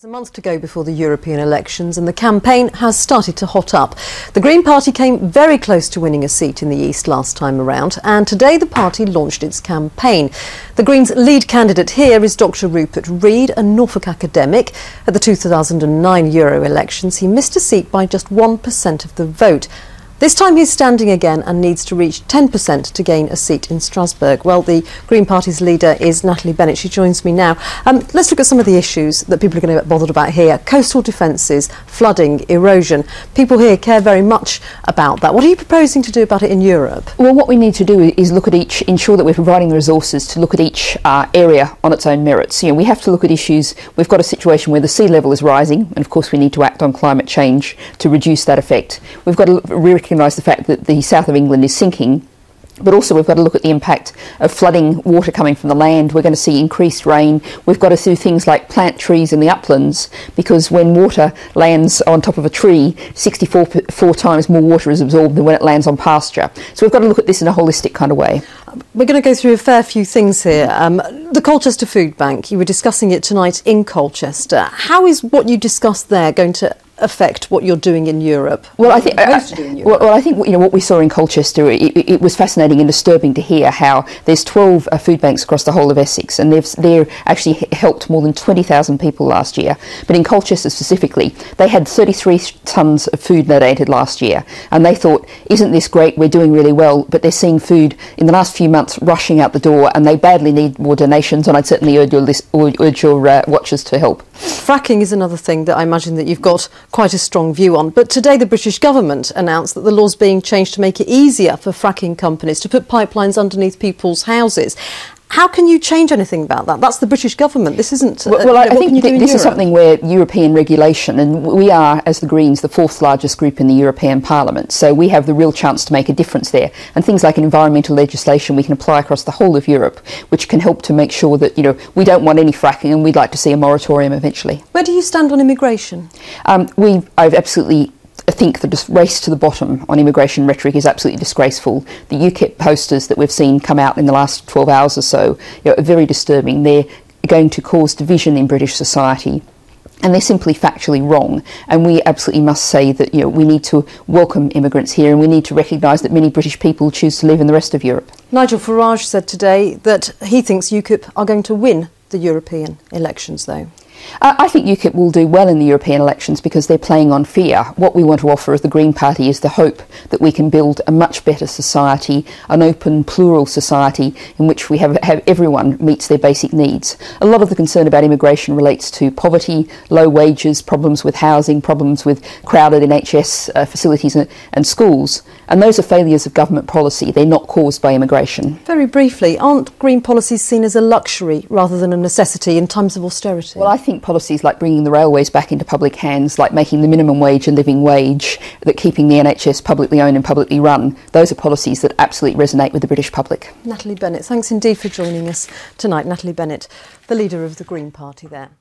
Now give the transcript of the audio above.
There's a month to go before the European elections and the campaign has started to hot up. The Green Party came very close to winning a seat in the East last time around, and today the party launched its campaign. The Greens' lead candidate here is Dr Rupert Read, a Norfolk academic. At the 2009 Euro elections he missed a seat by just 1% of the vote. This time he's standing again and needs to reach 10% to gain a seat in Strasbourg. Well, the Green Party's leader is Natalie Bennett. She joins me now. Let's look at some of the issues that people are going to get bothered about here. Coastal defences, flooding, erosion. People here care very much about that. What are you proposing to do about it in Europe? Well, what we need to do is ensure that we're providing the resources to look at each area on its own merits. We have to look at issues. We've got a situation where the sea level is rising, and of course we need to act on climate change to reduce that effect. We've got to recognise the fact that the south of England is sinking, but also we've got to look at the impact of flooding water coming from the land. We're going to see increased rain. We've got to do things like plant trees in the uplands, because when water lands on top of a tree, 64 times more water is absorbed than when it lands on pasture. So we've got to look at this in a holistic kind of way. We're going to go through a fair few things here. The Colchester Food Bank, you were discussing it tonight in Colchester. How is what you discussed there going to affect what you're doing in Europe? Well, I think what we saw in Colchester, it was fascinating and disturbing to hear how there's 12 food banks across the whole of Essex, and they've actually helped more than 20,000 people last year. But in Colchester specifically, they had 33 tonnes of food donated last year, and they thought, isn't this great, we're doing really well, but they're seeing food in the last few months rushing out the door, and they badly need more donations, and I'd certainly urge your watchers to help. Fracking is another thing that I imagine that you've got quite a strong view on. But today the British government announced that the law's being changed to make it easier for fracking companies to put pipelines underneath people's houses. How can you change anything about that? That's the British government. This isn't... Well, I think this is something where European regulation, and we are, as the Greens, the fourth largest group in the European Parliament, so we have the real chance to make a difference there. And things like environmental legislation we can apply across the whole of Europe, which can help to make sure that, we don't want any fracking, and we'd like to see a moratorium eventually. Where do you stand on immigration? I think the race to the bottom on immigration rhetoric is absolutely disgraceful. The UKIP posters that we've seen come out in the last 12 hours or so are very disturbing. They're going to cause division in British society, and they're simply factually wrong. And we absolutely must say that we need to welcome immigrants here, and we need to recognise that many British people choose to live in the rest of Europe. Nigel Farage said today that he thinks UKIP are going to win the European elections, though. I think UKIP will do well in the European elections because they're playing on fear. What we want to offer as the Green Party is the hope that we can build a much better society, an open, plural society in which we have everyone meets their basic needs. A lot of the concern about immigration relates to poverty, low wages, problems with housing, problems with crowded NHS facilities and schools. And those are failures of government policy. They're not caused by immigration. Very briefly, aren't green policies seen as a luxury rather than a necessity in times of austerity? Well, I think policies like bringing the railways back into public hands, like making the minimum wage a living wage, that keeping the NHS publicly owned and publicly run, those are policies that absolutely resonate with the British public. Natalie Bennett, thanks indeed for joining us tonight. Natalie Bennett, the leader of the Green Party there.